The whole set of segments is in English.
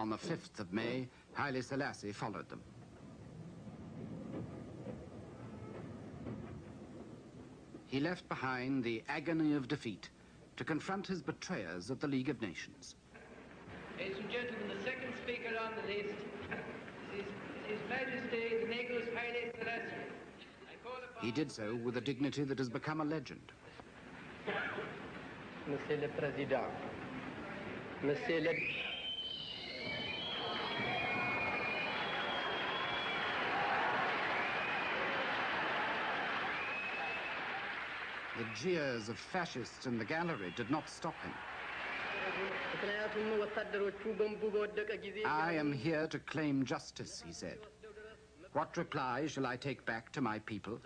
On the 5th of May, Haile Selassie followed them. He left behind the agony of defeat to confront his betrayers at the League of Nations. Ladies and gentlemen, the second speaker on the list is His Majesty the Negus Haile Selassie. He did so with a dignity that has become a legend. Monsieur le Président, Monsieur le... The jeers of fascists in the gallery did not stop him. I am here to claim justice, he said. What reply shall I take back to my people?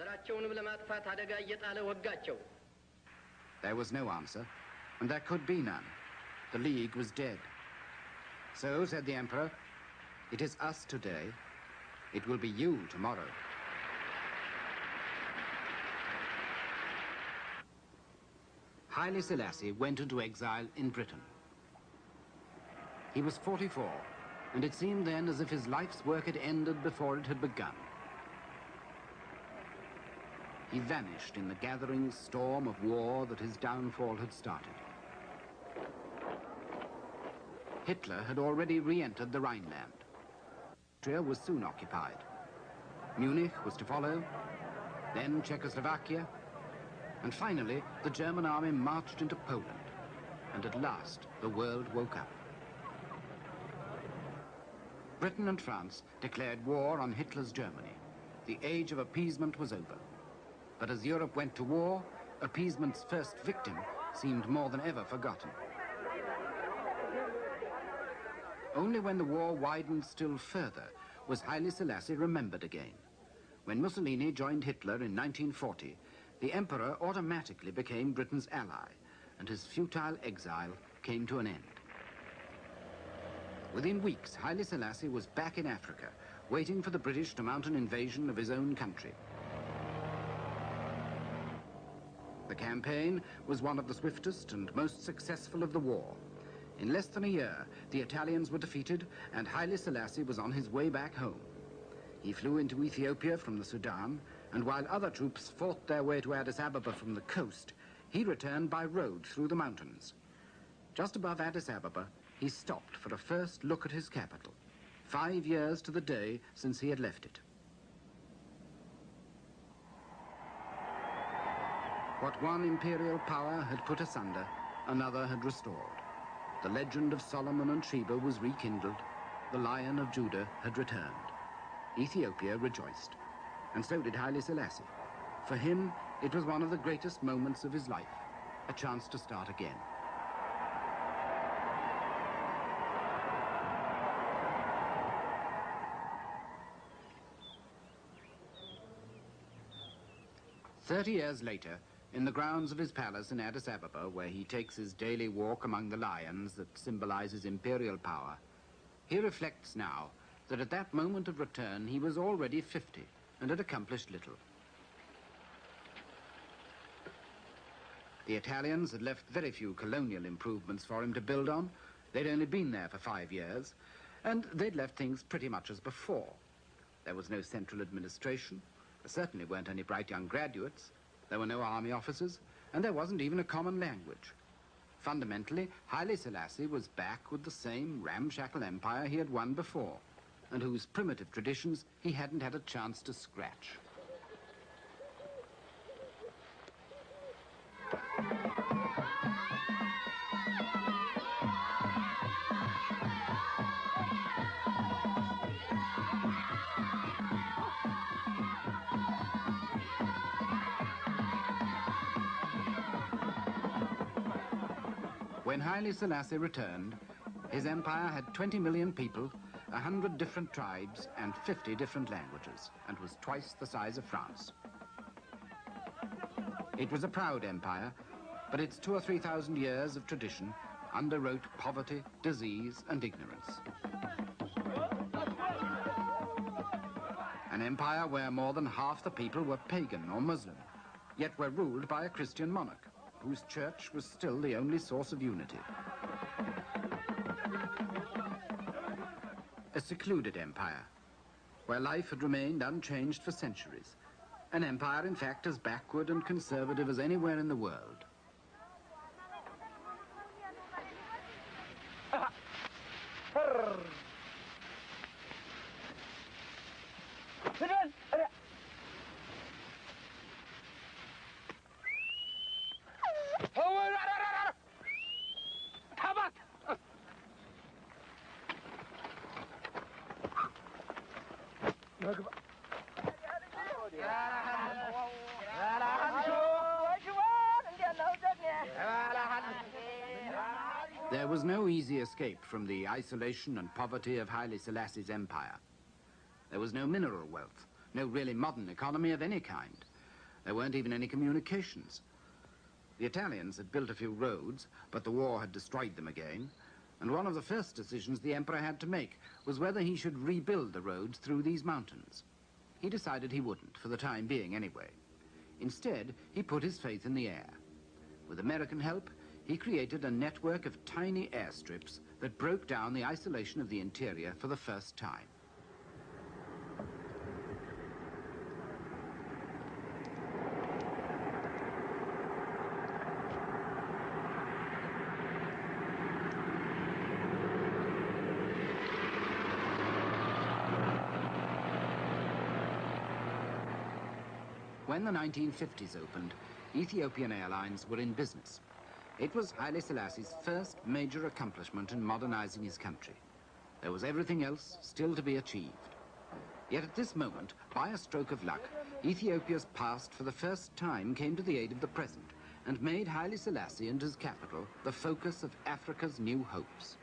There was no answer, and there could be none. The League was dead. So, said the Emperor, it is us today. It will be you tomorrow. Haile Selassie went into exile in Britain. He was 44, and it seemed then as if his life's work had ended before it had begun. He vanished in the gathering storm of war that his downfall had started. Hitler had already re-entered the Rhineland. Austria was soon occupied. Munich was to follow, then Czechoslovakia, and finally the German army marched into Poland, and at last the world woke up. Britain and France declared war on Hitler's Germany. The age of appeasement was over. But as Europe went to war, appeasement's first victim seemed more than ever forgotten. Only when the war widened still further was Haile Selassie remembered again. When Mussolini joined Hitler in 1940, the emperor automatically became Britain's ally, and his futile exile came to an end. Within weeks, Haile Selassie was back in Africa, waiting for the British to mount an invasion of his own country. The campaign was one of the swiftest and most successful of the war. In less than a year, the Italians were defeated, and Haile Selassie was on his way back home. He flew into Ethiopia from the Sudan, and while other troops fought their way to Addis Ababa from the coast, he returned by road through the mountains. Just above Addis Ababa, he stopped for a first look at his capital, 5 years to the day since he had left it. What one imperial power had put asunder, another had restored. The legend of Solomon and Sheba was rekindled. The Lion of Judah had returned. Ethiopia rejoiced, and so did Haile Selassie. For him, it was one of the greatest moments of his life, a chance to start again. "30 years later, in the grounds of his palace in Addis Ababa, where he takes his daily walk among the lions that symbolizes imperial power, he reflects now that at that moment of return he was already 50 and had accomplished little. The Italians had left very few colonial improvements for him to build on. They'd only been there for 5 years, and they'd left things pretty much as before. There was no central administration. There certainly weren't any bright young graduates. There were no army officers, and there wasn't even a common language. Fundamentally, Haile Selassie was back with the same ramshackle empire he had won before, and whose primitive traditions he hadn't had a chance to scratch. When Haile Selassie returned, his empire had 20 million people, 100 different tribes, and 50 different languages, and was twice the size of France. It was a proud empire, but its 2,000 or 3,000 years of tradition underwrote poverty, disease, and ignorance. An empire where more than half the people were pagan or Muslim, yet were ruled by a Christian monarch, whose church was still the only source of unity. a secluded empire, where life had remained unchanged for centuries. An empire, in fact, as backward and conservative as anywhere in the world. There was no easy escape from the isolation and poverty of Haile Selassie's empire. There was no mineral wealth, no really modern economy of any kind. There weren't even any communications. The Italians had built a few roads, but the war had destroyed them again, and one of the first decisions the emperor had to make was whether he should rebuild the roads through these mountains. He decided he wouldn't, for the time being anyway. Instead, he put his faith in the air. With American help, he created a network of tiny airstrips that broke down the isolation of the interior for the first time. When the 1950s opened, Ethiopian Airlines were in business. It was Haile Selassie's first major accomplishment in modernizing his country. There was everything else still to be achieved. Yet at this moment, by a stroke of luck, Ethiopia's past for the first time came to the aid of the present and made Haile Selassie and his capital the focus of Africa's new hopes.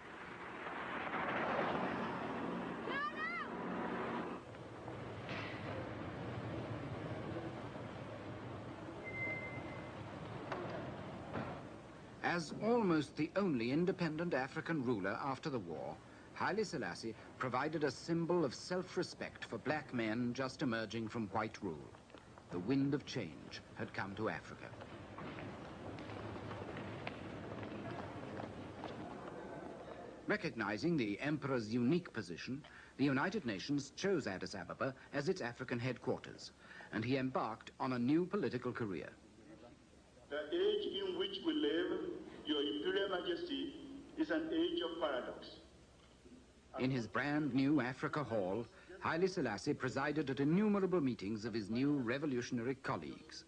As almost the only independent African ruler after the war, Haile Selassie provided a symbol of self-respect for black men just emerging from white rule. The wind of change had come to Africa. Recognizing the emperor's unique position, the United Nations chose Addis Ababa as its African headquarters, and he embarked on a new political career. The age in which we live, Your Imperial Majesty, is an age of paradox. In his brand new Africa Hall, Haile Selassie presided at innumerable meetings of his new revolutionary colleagues.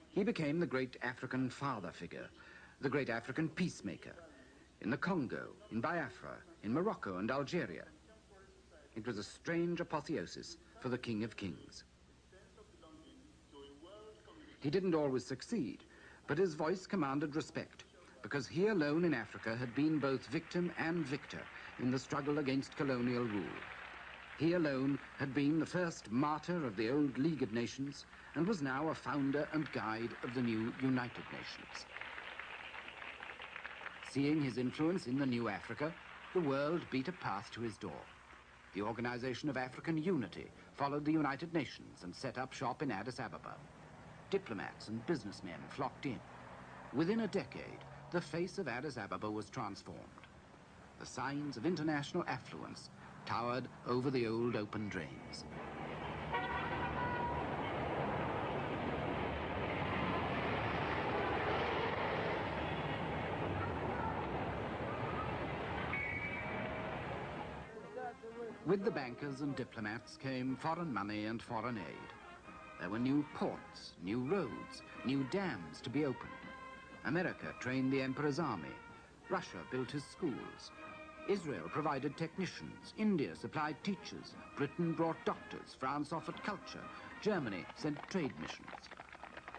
He became the great African father figure, the great African peacemaker, in the Congo, in Biafra, in Morocco and Algeria. It was a strange apotheosis for the King of Kings. He didn't always succeed, but his voice commanded respect, because he alone in Africa had been both victim and victor in the struggle against colonial rule. He alone had been the first martyr of the old Leagued Nations and was now a founder and guide of the new United Nations. Seeing his influence in the new Africa, the world beat a path to his door. The Organization of African Unity followed the United Nations and set up shop in Addis Ababa. Diplomats and businessmen flocked in. Within a decade, the face of Addis Ababa was transformed. The signs of international affluence towered over the old open drains. With the bankers and diplomats came foreign money and foreign aid. There were new ports, new roads, new dams to be opened. America trained the emperor's army. Russia built his schools. Israel provided technicians. India supplied teachers. Britain brought doctors. France offered culture. Germany sent trade missions.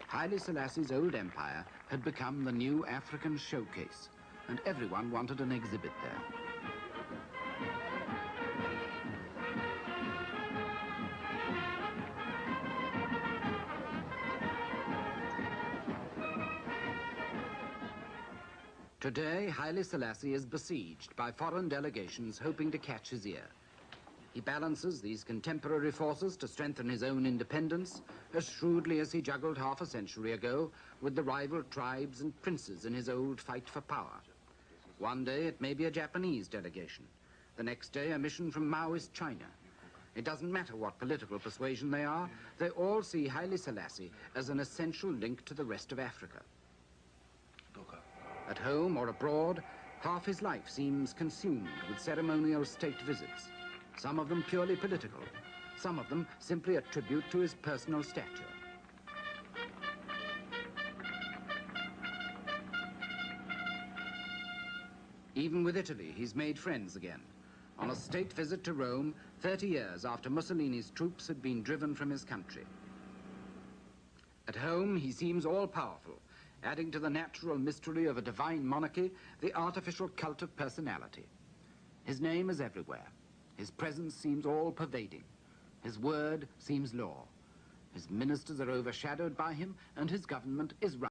Haile Selassie's old empire had become the new African showcase, and everyone wanted an exhibit there. Today, Haile Selassie is besieged by foreign delegations hoping to catch his ear. He balances these contemporary forces to strengthen his own independence as shrewdly as he juggled half a century ago with the rival tribes and princes in his old fight for power. One day it may be a Japanese delegation, The next day, a mission from Maoist China. It doesn't matter what political persuasion they are, they all see Haile Selassie as an essential link to the rest of Africa. At home or abroad, half his life seems consumed with ceremonial state visits, some of them purely political, some of them simply a tribute to his personal stature. Even with Italy, he's made friends again. On a state visit to Rome, 30 years after Mussolini's troops had been driven from his country. At home, he seems all-powerful, adding to the natural mystery of a divine monarchy the artificial cult of personality. His name is everywhere. His presence seems all-pervading. His word seems law. His ministers are overshadowed by him, and his government is run